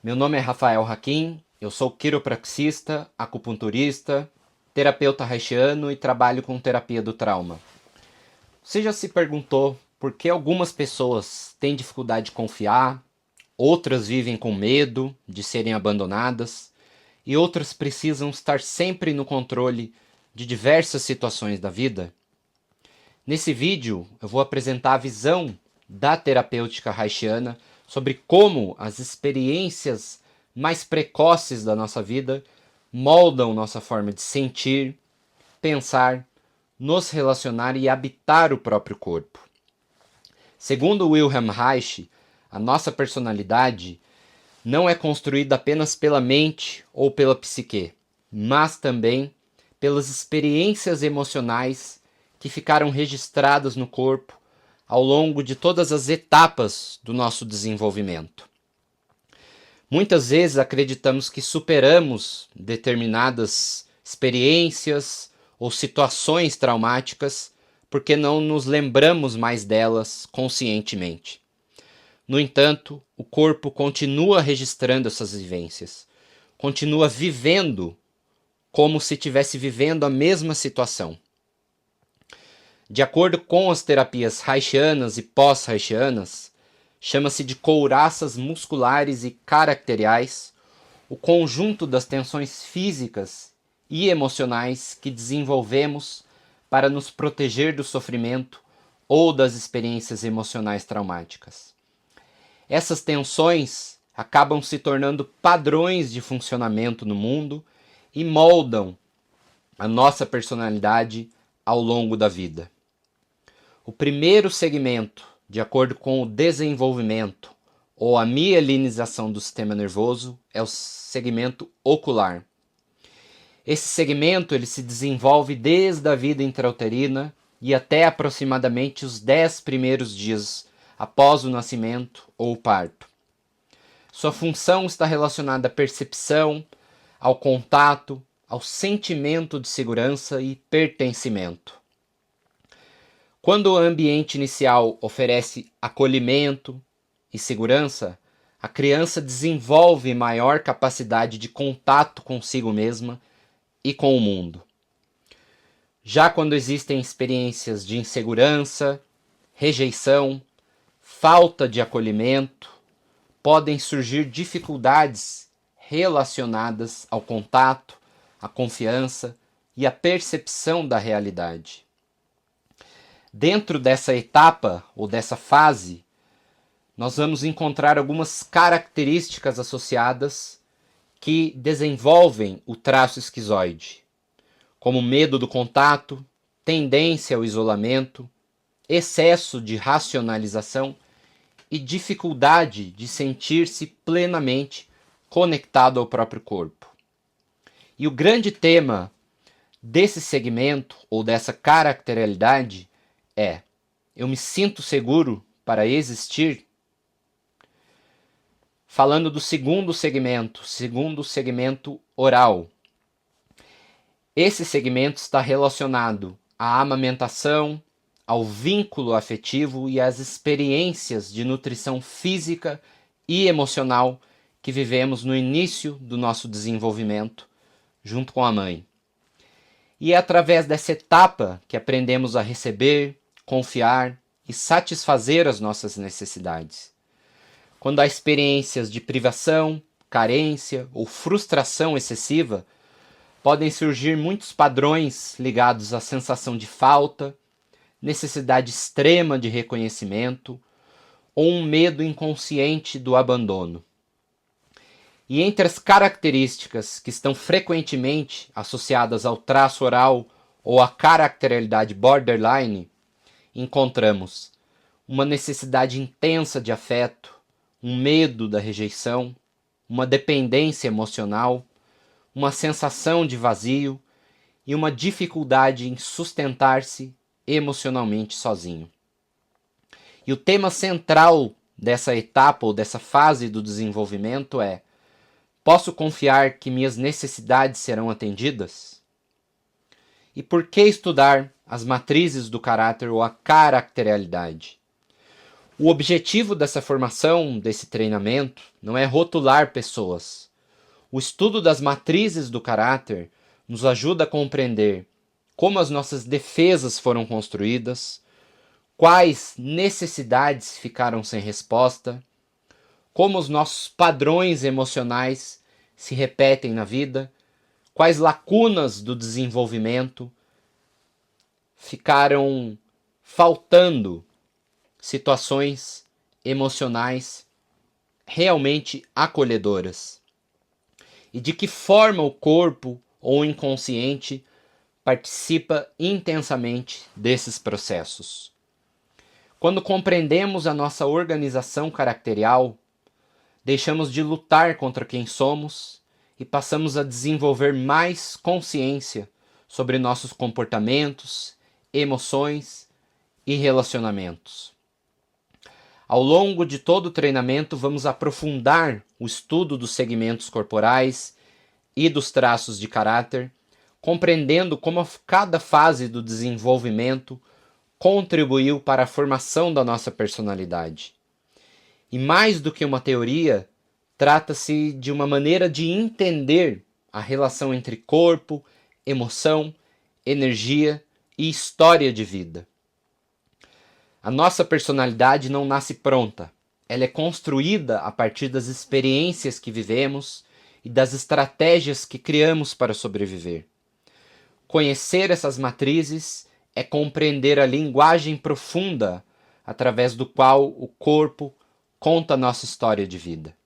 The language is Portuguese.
Meu nome é Rafael Hakim, eu sou quiropraxista, acupunturista, terapeuta haitiano e trabalho com terapia do trauma. Você já se perguntou por que algumas pessoas têm dificuldade de confiar, outras vivem com medo de serem abandonadas e outras precisam estar sempre no controle de diversas situações da vida? Nesse vídeo eu vou apresentar a visão da terapêutica haitiana sobre como as experiências mais precoces da nossa vida moldam nossa forma de sentir, pensar, nos relacionar e habitar o próprio corpo. Segundo Wilhelm Reich, a nossa personalidade não é construída apenas pela mente ou pela psique, mas também pelas experiências emocionais que ficaram registradas no corpo ao longo de todas as etapas do nosso desenvolvimento. Muitas vezes acreditamos que superamos determinadas experiências ou situações traumáticas porque não nos lembramos mais delas conscientemente. No entanto, o corpo continua registrando essas vivências, continua vivendo como se estivesse vivendo a mesma situação. De acordo com as terapias haitianas e pós-haitianas, chama-se de couraças musculares e caracteriais o conjunto das tensões físicas e emocionais que desenvolvemos para nos proteger do sofrimento ou das experiências emocionais traumáticas. Essas tensões acabam se tornando padrões de funcionamento no mundo e moldam a nossa personalidade ao longo da vida. O primeiro segmento, de acordo com o desenvolvimento ou a mielinização do sistema nervoso, é o segmento ocular. Esse segmento ele se desenvolve desde a vida intrauterina e até aproximadamente os 10 primeiros dias após o nascimento ou o parto. Sua função está relacionada à percepção, ao contato, ao sentimento de segurança e pertencimento. Quando o ambiente inicial oferece acolhimento e segurança, a criança desenvolve maior capacidade de contato consigo mesma e com o mundo. Já quando existem experiências de insegurança, rejeição, falta de acolhimento, podem surgir dificuldades relacionadas ao contato, à confiança e à percepção da realidade. Dentro dessa etapa ou dessa fase, nós vamos encontrar algumas características associadas que desenvolvem o traço esquizoide, como medo do contato, tendência ao isolamento, excesso de racionalização e dificuldade de sentir-se plenamente conectado ao próprio corpo. E o grande tema desse segmento ou dessa característica é: eu me sinto seguro para existir? Falando do segundo segmento oral. Esse segmento está relacionado à amamentação, ao vínculo afetivo e às experiências de nutrição física e emocional que vivemos no início do nosso desenvolvimento, junto com a mãe. E é através dessa etapa que aprendemos a receber, confiar e satisfazer as nossas necessidades. Quando há experiências de privação, carência ou frustração excessiva, podem surgir muitos padrões ligados à sensação de falta, necessidade extrema de reconhecimento ou um medo inconsciente do abandono. E entre as características que estão frequentemente associadas ao traço oral ou à característica borderline, encontramos uma necessidade intensa de afeto, um medo da rejeição, uma dependência emocional, uma sensação de vazio e uma dificuldade em sustentar-se emocionalmente sozinho. E o tema central dessa etapa ou dessa fase do desenvolvimento é: posso confiar que minhas necessidades serão atendidas? E por que estudar as matrizes do caráter ou a caracterialidade? O objetivo dessa formação, desse treinamento, não é rotular pessoas. O estudo das matrizes do caráter nos ajuda a compreender como as nossas defesas foram construídas, quais necessidades ficaram sem resposta, como os nossos padrões emocionais se repetem na vida, quais lacunas do desenvolvimento ficaram faltando situações emocionais realmente acolhedoras. E de que forma o corpo ou o inconsciente participa intensamente desses processos. Quando compreendemos a nossa organização caracterial, deixamos de lutar contra quem somos e passamos a desenvolver mais consciência sobre nossos comportamentos, emoções e relacionamentos. Ao longo de todo o treinamento, vamos aprofundar o estudo dos segmentos corporais e dos traços de caráter, compreendendo como cada fase do desenvolvimento contribuiu para a formação da nossa personalidade. E mais do que uma teoria, trata-se de uma maneira de entender a relação entre corpo, emoção, energia e história de vida. A nossa personalidade não nasce pronta. Ela é construída a partir das experiências que vivemos e das estratégias que criamos para sobreviver. Conhecer essas matrizes é compreender a linguagem profunda através do qual o corpo conta a nossa história de vida.